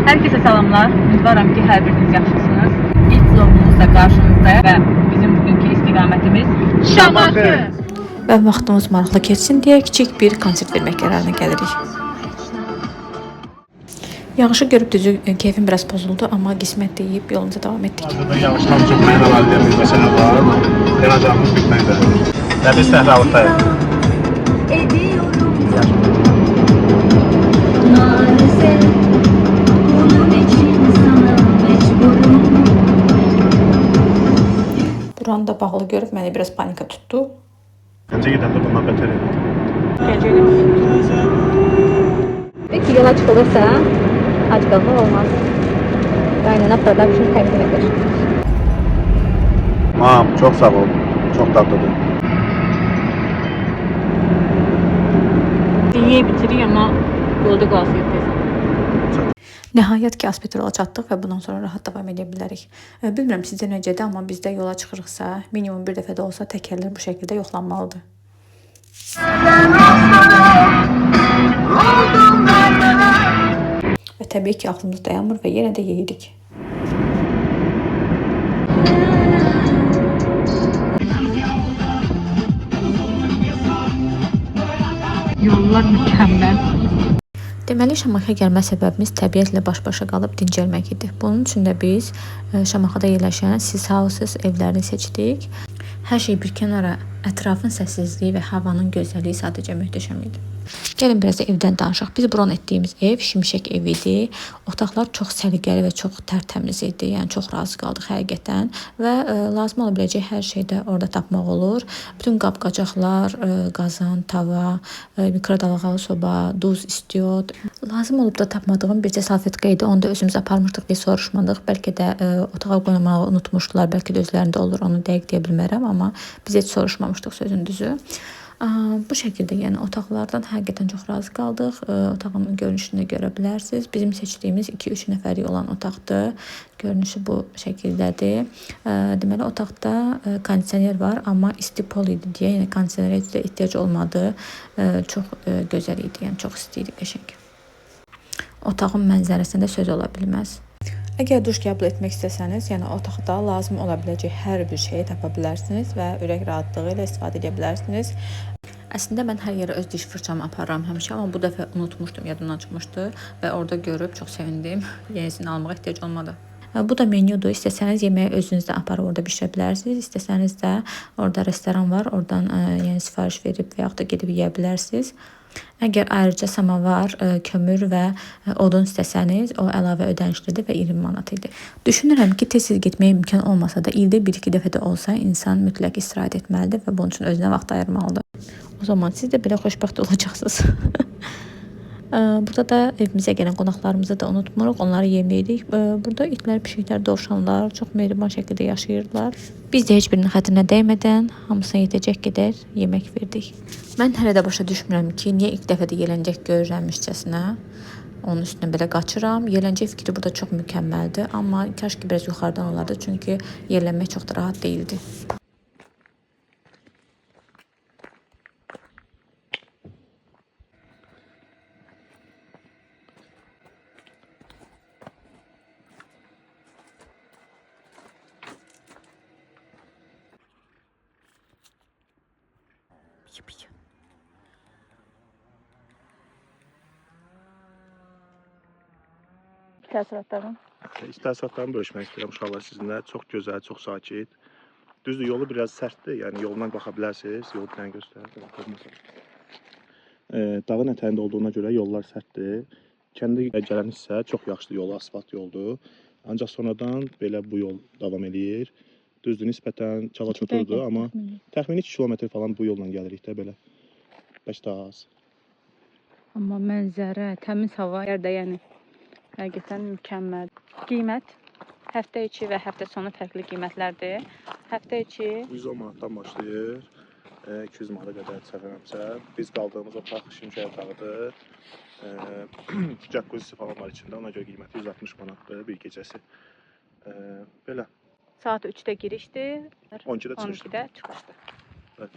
Herkese selamlar. Ümidvaram ki hər biriniz yaxşısınız. İlk vlogumuzda qarşınızda və bizim bugünkü istiqamətimiz Şamaxı. Və vaxtımız maraqlı keçsin deyə kiçik bir konsert vermək qərarına gəlirik. Yağışı görüb düzü keyfim biraz pozuldu, amma qismət deyib yolumuza davam etdik. Burada yağışdan çıxmaya da var deyə bir məsələ var. Yanacağımız bitməkdə. Və biz səhralıqdayıq. Buranı da bağlı görüb məni biraz panika tutdu. Öncə gedəndə bundan betər idi. Peki yola çıkılırsa aç kalma olmaz. Kaynana production təqdim edir. Mam, çox sağ ol. Çox dadlıdır. Yeyə bitirik, amma yolda qalsın tez. Nəhayət ki, Aspetrola çatdıq və bundan sonra rahat davam edə bilərik. Bilmirəm sizdə necədir, amma bizdə yola çıxırıqsa, minimum bir dəfə də olsa təkərlər bu şəkildə yoxlanmalıdır. Və təbii ki, axlımız dayanmır və yenə də yeyirik. Yollar mükəmməl. Deməli, Şamaxıya gəlmə səbəbimiz təbiətlə baş-başa qalıb dincəlmək idi. Bunun üçün də biz Şamaxıda yerləşən Sis Houses evlərini seçdik. Hər şey bir kənara, ətrafın səssizliyi və havanın gözəlliyi sadəcə möhtəşəm idi. Gəlin biraz da evdən danışaq. Biz bron etdiyimiz ev şimşək ev idi. Otaqlar çox səliqəli və çox tərtəmiz idi. Yəni çox razı qaldıq həqiqətən və lazım ola biləcək hər şey də orada tapmaq olur. Bütün qab-qacaqlar, qazan, tava, mikrodalğalı soba, duz, istiot. Lazım olub da tapmadığım bircə salfetka idi. Onu da özümüz aparmışdıq deyə soruşmadıq. Bəlkə də otağa qoymağı unutmuşdular. Bəlkə də özlərində olur. Onu dəqiq deyə bilmərəm, amma biz heç soruşmamışdıq sözün düzü. Bu şəkildə, yəni otaqlardan həqiqətən çox razı qaldıq. Otağın görünüşünü görə bilərsiniz. Bizim seçdiyimiz 2-3 nəfərlik olan otaqdır. Görünüşü bu şəkildədir. Deməli, otaqda kondisioner var, amma isti pol idi deyə, yəni kondisionerə heç də ehtiyac olmadı. Çox gözəl idi, yəni çox isti idi, qəşəng. Otağın mənzərəsində söz ola bilməz. Əgər duş qəbul etmək istəsəniz, yəni otaqda lazım ola biləcək hər bir şeyi tapa bilərsiniz və ürək rahatlığı ilə istifadə edə bilərsiniz. Əslində mən hər yerə öz diş fırçamı aparıram həmişə, amma bu dəfə unutmuşdum, yadımdan çıxmışdı və orada görüb çox sevindim. Yenisini almağa ehtiyac olmadı. Bu da menyudur. İstəsəniz yeməyi özünüzdə aparıb orada bişirə bilərsiniz. İstəsəniz də orada restoran var, oradan yəni sifariş verib və yaxud da gedib yeyə bilərsiniz. Əgər ayrıca samavar, kömür və odun istəsəniz, o əlavə ödənişlidir və 20 manat idi. Düşünürəm ki, tez-tez getməyə imkan olmasa da ildə 1-2 dəfə də olsa insan mütləq istirahət etməlidir və bunun üçün özünə vaxt ayırmalıdır. O zaman siz də belə xoşbəxt olacaqsınız. Burada da evimizə gələn qonaqlarımızı da unutmuruq, onları yeməyirik. Burada itlər, pişiklər, dovşanlar çox mehriban şəkildə yaşayırlar. Biz də heç birinin xətrinə dəymədən hamısına yetəcək qədər yemək verdik. Mən hələ də başa düşmürəm ki, niyə ilk dəfə də yələncək görürəmmişcəsinə onun üstünə belə qaçıram. Yələncək fikri burada çox mükəmməldir, amma kaş ki biraz yuxarıdan olardı, çünki yerlənmək çox da rahat değildi. Təəssüratlarım. İstəsatlarımı bölüşmək istəyirəm uşaqlar sizinlə. Çox gözəl, çox sakit. Düzdür, yolu biraz sərtdir. Yəni yoldan baxa bilərsiniz. Yolu bir dənə göstərir. Dağın ətəyində olduğuna görə yollar sərtdir. Kəndə gələn hissə çox yaxşıdır, yolu asfalt yoldur. Ancaq sonradan belə bu yol davam edir. Düzdür, nisbətən çala-çuturdur, amma təxmini 2 kilometr falan bu yolla gəlirik də belə. Bəs daha az. Amma mənzərə, təmiz hava yerdə, yəni həqiqətən mükəmməl. Qiymət həftə içi və həftə sonu fərqli qiymətlərdir. Həftə içi 110 manatdan başlayır. 200 manata qədər çəvirəmsə. Biz qaldığımız otaq şimşək otağıdır. Jacuzzi falan var içində. Ona görə qiyməti 160 manatdır bir gecəsi. Belə. Saat 3-də girişdir. 12-də çıxışdır. 12-də çıxışdır. Evet.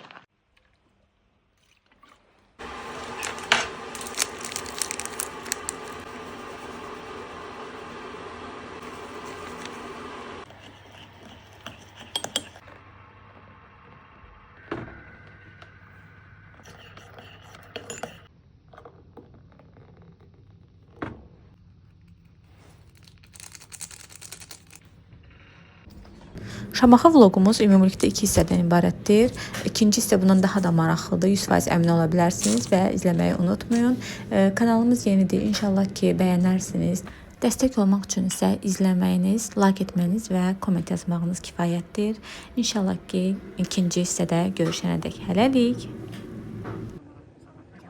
Şamaxı vloqumuz ümumilikdə 2 hissədən ibarətdir. İkinci hissə bundan daha da maraqlıdır. 100% əmin ola bilərsiniz və izləməyi unutmayın. Kanalımız yenidir. İnşallah ki, bəyənərsiniz. Dəstək olmaq üçün isə izləməyiniz, like etməyiniz və komment yazmağınız kifayətdir. İnşallah ki, ikinci hissədə görüşənədək hələlik.